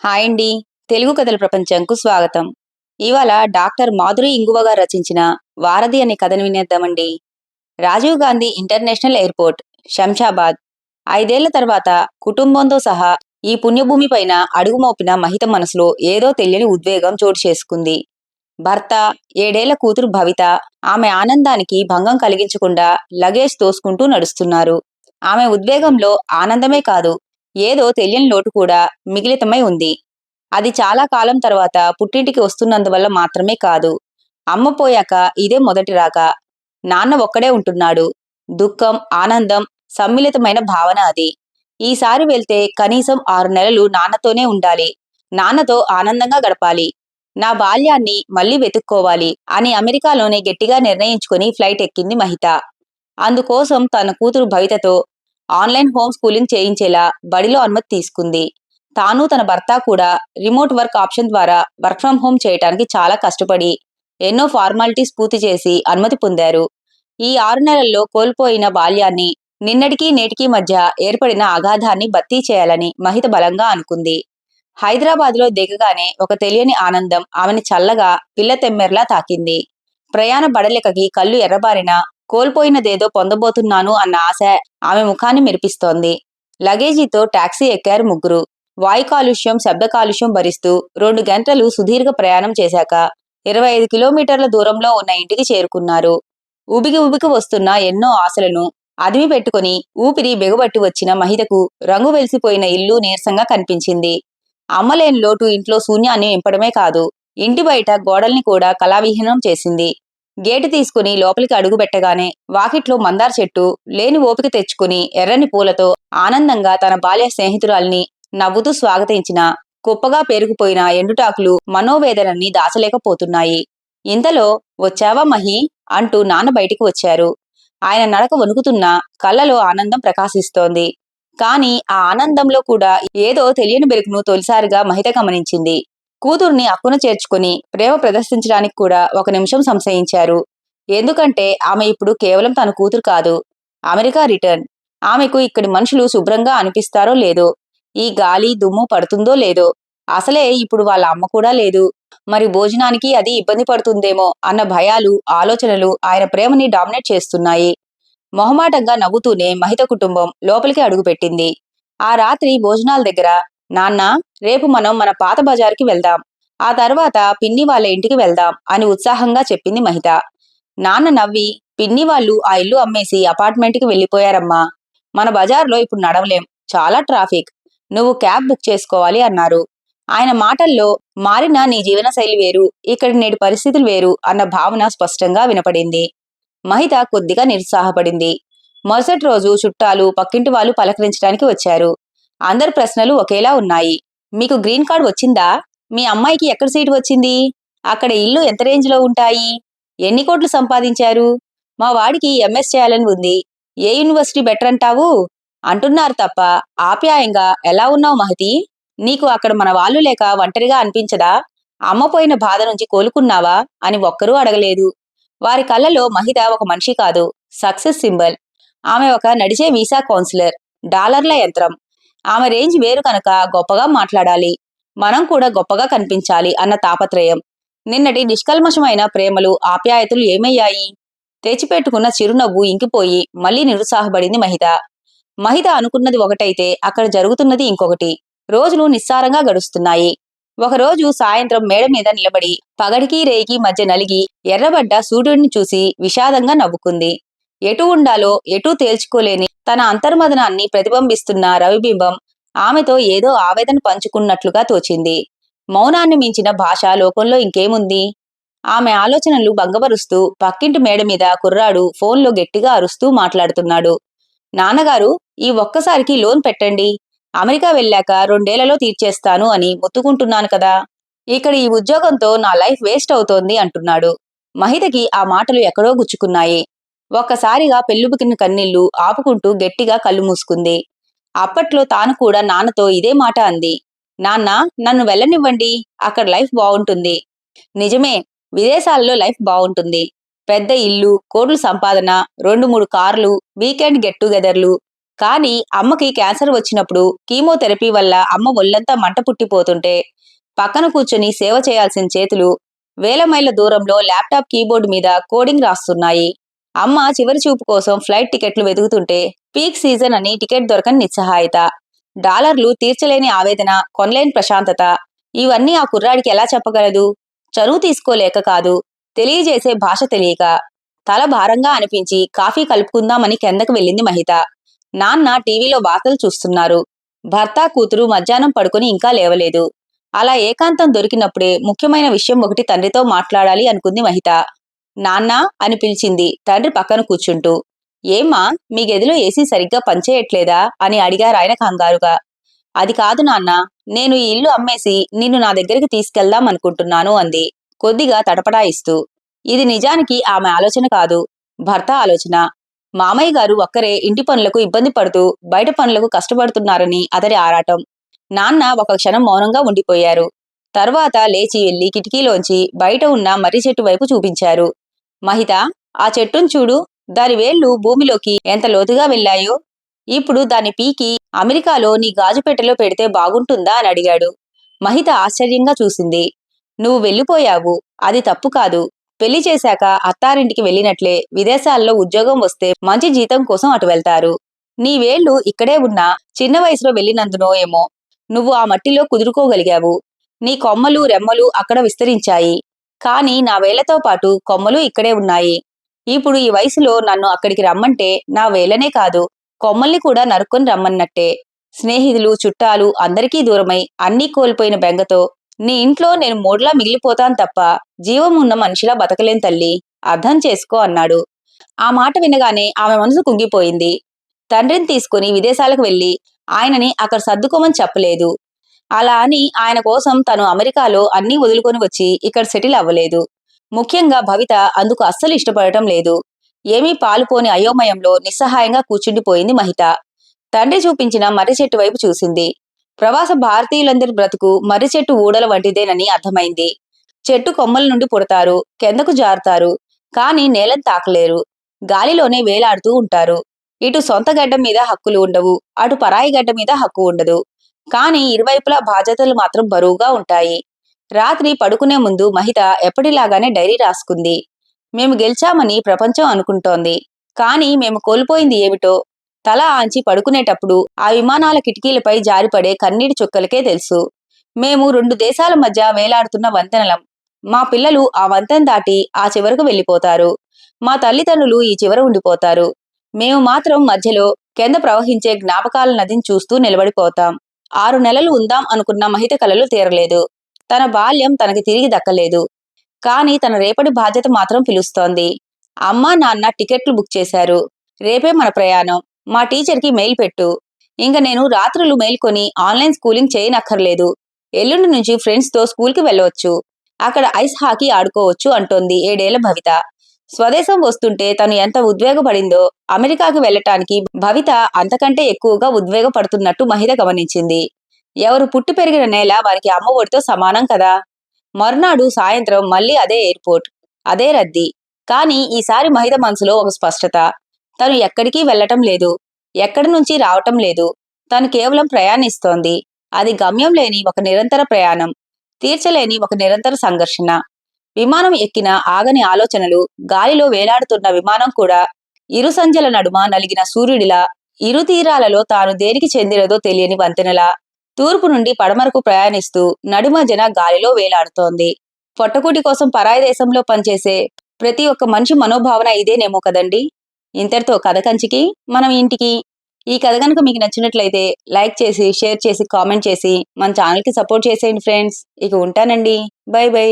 Hi అండి. తెలుగు కథల ప్రపంచంకు స్వాగతం. ఇవాళ డాక్టర్ మాధురి ఇంగువ గారు రచించిన 'వారధి' అనే కథను వినేద్దామండి. Rajiv Gandhi international airport, Shamshabad. 5 ఏళ్ల తర్వాత కుటుంబంతో సహా ఈ పుణ్యభూమి పైన అడుగుమోపిన మహిత మనసులో ఏదో తెలియని ఉద్వేగం చోటు చేసుకుంది. భర్త, 7 ఏళ్ల కూతురు భవిత ఆమె ఆనందానికి భంగం కలిగించకుండా లగేజ్ తోసుకుంటూ నడుస్తున్నారు. ఆమె ఉద్వేగంలో ఆనందమే కాదు, ఏదో తెలియని లోటు కూడా మిగిలితమై ఉంది. అది చాలా కాలం తర్వాత పుట్టింటికి వస్తున్నందువల్ల మాత్రమే కాదు. అమ్మ పోయాక ఇదే మొదటి రాక. నాన్న ఒక్కడే ఉంటున్నాడు. దుఃఖం, ఆనందం సమ్మిళితమైన భావన అది. ఈసారి వెళ్తే కనీసం 6 నెలలు నాన్నతోనే ఉండాలి. నాన్నతో ఆనందంగా గడపాలి. నా బాల్యాన్ని మళ్ళీ వెతుక్కోవాలి అని అమెరికాలోనే గట్టిగా నిర్ణయించుకుని ఫ్లైట్ ఎక్కింది మహిత. అందుకోసం తన కూతురు భవితతో ఆన్లైన్ హోమ్ స్కూలింగ్ చేయించేలా బడిలో అనుమతి తీసుకుంది. తాను తన భర్త కూడా రిమోట్ వర్క్ ఆప్షన్ ద్వారా వర్క్ ఫ్రం హోమ్ చేయటానికి చాలా కష్టపడి ఎన్నో ఫార్మాలిటీస్ పూర్తి చేసి అనుమతి పొందారు. ఈ 6 నెలల్లో కోల్పోయిన బాల్యాన్ని, నిన్నటికీ నేటికీ మధ్య ఏర్పడిన అగాధాన్ని భర్తీ చేయాలని మహిత బలంగా అనుకుంది. హైదరాబాద్లో దిగగానే ఒక తెలియని ఆనందం ఆమెని చల్లగా పిల్లతెమ్మెర్లా తాకింది. ప్రయాణ బడలికకి కళ్ళు ఎర్రబారిన కోల్పోయినదేదో పొందబోతున్నాను అన్న ఆశ ఆమె ముఖాన్ని మెరిపిస్తోంది. లగేజీతో టాక్సీ ఎక్కారు ముగ్గురు. వాయు కాలుష్యం, శబ్ద కాలుష్యం భరిస్తూ 2 గంటలు సుదీర్ఘ ప్రయాణం చేశాక 25 కిలోమీటర్ల దూరంలో ఉన్న ఇంటికి చేరుకున్నారు. ఉబికి ఉబికి వస్తున్న ఎన్నో ఆశలను అదిమి పెట్టుకుని ఊపిరి బిగబట్టి వచ్చిన మహితకు రంగు వెలిసిపోయిన ఇల్లు నీరసంగా కనిపించింది. అమ్మలేని లోటు ఇంట్లో శూన్యాన్ని నింపడమే కాదు, ఇంటి బయట గోడల్ని కూడా కళావిహీనం చేసింది. గేటు తీసుకుని లోపలికి అడుగు పెట్టగానే వాకిట్లో మందార చెట్టు లేని ఓపిక తెచ్చుకుని ఎర్రని పూలతో ఆనందంగా తన బాల్య స్నేహితురాల్ని నవ్వుతూ స్వాగతించిన కుప్పగా పేరుకుపోయిన ఎండుటాకులు మనోవేదనని దాచలేకపోతున్నాయి. ఇంతలో "వచ్చావా మహి" అంటూ నాన్న బయటికి వచ్చారు. ఆయన నడక వణుకుతున్నా కళ్ళలో ఆనందం ప్రకాశిస్తోంది. కాని ఆ ఆనందంలో కూడా ఏదో తెలియని బెరుకును తొలిసారిగా మహిత గమనించింది. కూతుర్ని అక్కున చేర్చుకుని ప్రేమ ప్రదర్శించడానికి కూడా 1 నిమిషం సంశయించారు. ఎందుకంటే ఆమె ఇప్పుడు కేవలం తన కూతురు కాదు, అమెరికా రిటర్న్. ఆమెకు ఇక్కడి మనుషులు శుభ్రంగా అనిపిస్తారో లేదో, ఈ గాలి దుమ్ము పడుతుందో లేదో, అసలే ఇప్పుడు వాళ్ళ అమ్మ కూడా లేదు, మరి భోజనానికి అది ఇబ్బంది పడుతుందేమో అన్న భయాలు, ఆలోచనలు ఆయన ప్రేమని డామినేట్ చేస్తున్నాయి. మొహమాటంగా నవ్వుతూనే మహిత కుటుంబం లోపలికి అడుగుపెట్టింది. ఆ రాత్రి భోజనాల దగ్గర "నాన్నా, రేపు మనం మన పాత బజారుకి వెళ్దాం. ఆ తర్వాత పిన్ని వాళ్ళ ఇంటికి వెళ్దాం" అని ఉత్సాహంగా చెప్పింది మహిత. నాన్న నవ్వి, "పిన్ని వాళ్ళు ఆ ఇల్లు అమ్మేసి అపార్ట్మెంట్కి వెళ్ళిపోయారమ్మా. మన బజార్లో ఇప్పుడు నడవలేం, చాలా ట్రాఫిక్. నువ్వు క్యాబ్ బుక్ చేసుకోవాలి" అన్నారు. ఆయన మాటల్లో "మారిన నీ జీవనశైలి వేరు, ఇక్కడి నేటి పరిస్థితులు వేరు" అన్న భావన స్పష్టంగా వినపడింది. మహిత కొద్దిగా నిరుత్సాహపడింది. మరుసటి రోజు చుట్టాలు, పక్కింటి వాళ్ళు పలకరించడానికి వచ్చారు. అందరి ప్రశ్నలు ఒకేలా ఉన్నాయి. "మీకు గ్రీన్ కార్డ్ వచ్చిందా? మీ అమ్మాయికి ఎక్కడ సీటు వచ్చింది? అక్కడ ఇల్లు ఎంత రేంజ్లో ఉంటాయి? ఎన్ని కోట్లు సంపాదించారు? మా వాడికి ఎంఎస్ చేయాలని ఉంది. ఏ యూనివర్సిటీ బెటర్ అంటావు?" అంటున్నారు తప్ప ఆప్యాయంగా "ఎలా ఉన్నావు మహతి? నీకు అక్కడ మన వాళ్ళు లేక ఒంటరిగా అనిపించదా? అమ్మ పోయిన బాధ నుంచి కోలుకున్నావా?" అని ఒక్కరూ అడగలేదు. వారి కళ్ళలో మహిత ఒక మనిషి కాదు, సక్సెస్ సింబల్. ఆమె ఒక నడిచే వీసా కౌన్సిలర్, డాలర్ల యంత్రం. ఆమె రేంజ్ వేరు కనుక గొప్పగా మాట్లాడాలి, మనం కూడా గొప్పగా కనిపించాలి అన్న తాపత్రయం. నిన్నటి నిష్కల్మషమైన ప్రేమలు, ఆప్యాయతలు ఏమయ్యాయి? తెచ్చిపెట్టుకున్న చిరునవ్వు ఇంకిపోయి మళ్లీ నిరుత్సాహపడింది మహిత. మహిత అనుకున్నది ఒకటైతే అక్కడ జరుగుతున్నది ఇంకొకటి. రోజులు నిస్సారంగా గడుస్తున్నాయి. ఒకరోజు సాయంత్రం మేడ మీద నిలబడి పగడికి రేయికి మధ్య నలిగి ఎర్రబడ్డ సూర్యుడిని చూసి విషాదంగా నవ్వుకుంది. ఎటు ఉండాలో ఎటూ తేల్చుకోలేని తన అంతర్మదనాన్ని ప్రతిబింబిస్తున్న రవిబింబం ఆమెతో ఏదో ఆవేదన పంచుకున్నట్లుగా తోచింది. మౌనాన్ని మించిన భాష లోకంలో ఇంకేముంది? ఆమె ఆలోచనలు భంగపరుస్తూ పక్కింటి మేడ మీద కుర్రాడు ఫోన్లో గట్టిగా అరుస్తూ మాట్లాడుతున్నాడు. "నాన్నగారు, ఈ ఒక్కసారికి లోన్ పెట్టండి. అమెరికా వెళ్ళాక 2 ఏళ్లలో తీర్చేస్తాను అని మొత్తుకుంటున్నాను కదా. ఇక్కడ ఈ ఉద్యోగంతో నా లైఫ్ వేస్ట్ అవుతోంది" అంటున్నాడు. మహితకి ఆ మాటలు ఎక్కడో గుచ్చుకున్నాయి. ఒక్కసారిగా పెళ్ళుబికిన కన్నీళ్లు ఆపుకుంటూ గట్టిగా కళ్ళు మూసుకుంది. అప్పట్లో తాను కూడా నాన్నతో ఇదే మాట అంది. "నాన్న, నన్ను వెళ్ళనివ్వండి, అక్కడ లైఫ్ బావుంటుంది." నిజమే, విదేశాల్లో లైఫ్ బావుంటుంది. పెద్ద ఇల్లు, కోట్ల సంపాదన, 2-3 కార్లు, వీకెండ్ గెట్ టుగెదర్లు. కానీ అమ్మకి క్యాన్సర్ వచ్చినప్పుడు కీమోథెరపీ వల్ల అమ్మ ఒళ్ళంతా మంట పుట్టిపోతుంటే పక్కన కూర్చొని సేవ చేయాల్సిన చేతులు వేల మైళ్ళ దూరంలో ల్యాప్టాప్ కీబోర్డు మీద కోడింగ్ రాస్తున్నాయి. అమ్మ చివరి చూపు కోసం ఫ్లైట్ టికెట్లు వెతుకుతుంటే పీక్ సీజన్ అని టికెట్ దొరకని నిస్సహాయత, డాలర్లు తీర్చలేని ఆవేదన, కొనలేని ప్రశాంతత. ఇవన్నీ ఆ కుర్రాడికి ఎలా చెప్పగలదు? చనువు తీసుకోలేక కాదు, తెలియజేసే భాష తెలియక. తల భారంగా అనిపించి కాఫీ కలుపుకుందామని కిందకు వెళ్ళింది మహిత. నాన్న టీవీలో వార్తలు చూస్తున్నారు. భర్త కూతురు మధ్యాహ్నం పడుకొని ఇంకా లేవలేదు. అలా ఏకాంతం దొరికినప్పుడే ముఖ్యమైన విషయం ఒకటి తండ్రితో మాట్లాడాలి అనుకుంది మహిత. నాన్నా అని పిలిచింది తండ్రి పక్కన కూర్చుంటూ. ఏమ్మా, మీ గదిలో ఏసీ సరిగ్గా పనిచేయట్లేదా అని అడిగారాయన కంగారుగా. అది కాదు నాన్నా, నేను ఈ ఇల్లు అమ్మేసి నిన్ను నా దగ్గరికి తీసుకెళ్దాం అనుకుంటున్నాను అంది కొద్దిగా తటపటాయిస్తూ. ఇది నిజానికి ఆమె ఆలోచన కాదు, భర్త ఆలోచన. మామయ్య గారు ఒక్కరే ఇంటి పనులకు ఇబ్బంది పడుతూ బయట పనులకు కష్టపడుతున్నారని అతడి ఆరాటం. నాన్న ఒక క్షణం మౌనంగా ఉండిపోయారు. తర్వాత లేచి వెళ్లి కిటికీలోంచి బయట ఉన్న మర్రి చెట్టు వైపు చూపించారు. మహిత, ఆ చెట్టును చూడు, దాని వేళ్లు భూమిలోకి ఎంత లోతుగా వెళ్ళాయో. ఇప్పుడు దాన్ని పీకి అమెరికాలో నీ గాజుపెట్టెలో పెడితే బాగుంటుందా అని అడిగాడు. మహిత ఆశ్చర్యంగా చూసింది. నువ్వు వెళ్ళిపోయావు, అది తప్పు కాదు. పెళ్లి చేశాక అత్తారింటికి వెళ్ళినట్లే విదేశాల్లో ఉద్యోగం వస్తే మంచి జీతం కోసం అటు వెళ్తారు. నీ వేళ్లు ఇక్కడే ఉన్నా చిన్న వయసులో వెళ్ళినందునో ఏమో నువ్వు ఆ మట్టిలో కుదురుకోగలిగావు. నీ కొమ్మలు రెమ్మలు అక్కడ విస్తరించాయి. కాని నా వేళ్లతో పాటు కొమ్మలు ఇక్కడే ఉన్నాయి. ఇప్పుడు ఈ వయసులో నన్ను అక్కడికి రమ్మంటే నా వేళ్లనే కాదు, కొమ్మల్ని కూడా నరుక్కొని రమ్మన్నట్టే. స్నేహితులు చుట్టాలు అందరికీ దూరమై అన్నీ కోల్పోయిన బెంగతో నీ ఇంట్లో నేను మూడ్లా మిగిలిపోతాను తప్ప జీవం ఉన్న మనిషిలా బతకలేం తల్లి, అర్థం చేసుకో అన్నాడు. ఆ మాట వినగానే ఆమె మనసు కుంగిపోయింది. తండ్రిని తీసుకుని విదేశాలకు వెళ్లి ఆయనని అక్కడ సర్దుకోమని చెప్పలేదు. అలా అని ఆయన కోసం తను అమెరికాలో అన్నీ వదులుకొని వచ్చి ఇక్కడ సెటిల్ అవ్వలేదు. ముఖ్యంగా భవిత అందుకు అస్సలు ఇష్టపడటం లేదు. ఏమీ పాలుపోని అయోమయంలో నిస్సహాయంగా కూర్చుండిపోయింది మహిత. తండ్రి చూపించిన మర్రి చెట్టు వైపు చూసింది. ప్రవాస భారతీయులందరి బ్రతుకు మర్రి చెట్టు ఊడల వంటిదేనని అర్థమైంది. చెట్టు కొమ్మల నుండి పుడతారు, కిందకు జారుతారు, కాని నేలను తాకలేరు. గాలిలోనే వేలాడుతూ ఉంటారు. ఇటు సొంత గడ్డ మీద హక్కులు ఉండవు, అటు పరాయి గడ్డ మీద హక్కు ఉండదు. కాని ఇరువైపులా బాధ్యతలు మాత్రం బరువుగా ఉంటాయి. రాత్రి పడుకునే ముందు మహిత ఎప్పటిలాగానే డైరీ రాసుకుంది. మేము గెలిచామని ప్రపంచం అనుకుంటోంది, కాని మేము కోల్పోయింది ఏమిటో తల ఆంచి పడుకునేటప్పుడు ఆ విమానాల కిటికీలపై జారిపడే కన్నీటి చుక్కలకే తెలుసు. మేము 2 దేశాల మధ్య వేలాడుతున్న వంతెనలం. మా పిల్లలు ఆ వంతెన దాటి ఆ చివరకు వెళ్ళిపోతారు. మా తల్లిదండ్రులు ఈ చివర ఉండిపోతారు. మేము మాత్రం మధ్యలో కింద ప్రవహించే జ్ఞాపకాల నదిని చూస్తూ నిలబడిపోతాం. 6 నెలలు ఉందాం అనుకున్న మహిత కలలు తీరలేదు. తన బాల్యం తనకి తిరిగి దక్కలేదు. కాని తన రేపటి బాధ్యత మాత్రం పిలుస్తోంది. అమ్మా నాన్న టికెట్లు బుక్ చేశారు. రేపే మన ప్రయాణం. మా టీచర్కి మెయిల్ పెట్టు. ఇంక నేను రాత్రులు మేల్కొని ఆన్లైన్ స్కూలింగ్ చేయనక్కర్లేదు. ఎల్లుండి నుంచి ఫ్రెండ్స్తో స్కూల్కి వెళ్ళవచ్చు. అక్కడ ఐస్ హాకీ ఆడుకోవచ్చు అంటోంది 7 ఏళ్ల భవిత. స్వదేశం వస్తుంటే తను ఎంత ఉద్వేగపడిందో అమెరికాకి వెళ్లటానికి భవిత అంతకంటే ఎక్కువగా ఉద్వేగపడుతున్నట్టు మహిత గమనించింది. ఎవరు పుట్టి పెరిగిన నేల వారికి అమ్మ ఒడితో సమానం కదా. మర్నాడు సాయంత్రం మళ్లీ అదే ఎయిర్పోర్ట్, అదే రద్దీ. కాని ఈసారి మహిత మనసులో ఒక స్పష్టత. తను ఎక్కడికి వెళ్లటం లేదు, ఎక్కడి నుంచి రావటం లేదు. తను కేవలం ప్రయాణిస్తోంది. అది గమ్యం లేని ఒక నిరంతర ప్రయాణం, తీర్చలేని ఒక నిరంతర సంఘర్షణ. విమానం ఎక్కిన ఆగని ఆలోచనలు, గాలిలో వేలాడుతున్న విమానం కూడా ఇరు సంధ్యల నడుమ నలిగిన సూర్యుడిలా, ఇరు తీరాలలో తాను దేనికి చెందినదో తెలియని వంతెనలా తూర్పు నుండి పడమరకు ప్రయాణిస్తూ నడిమధ్యన గాలిలో వేలాడుతోంది. పొట్టకూటి కోసం పరాయి దేశంలో పనిచేసే ప్రతి ఒక్క మనిషి మనోభావన ఇదేనేమో కదండి. ఇంతటితో కథ కంచికి మనం ఇంటికి. ఈ కథ కనుక మీకు నచ్చినట్లయితే లైక్ చేసి, షేర్ చేసి, కామెంట్ చేసి మన ఛానల్కి సపోర్ట్ చేసేయండి ఫ్రెండ్స్. ఇక ఉంటానండి. By by.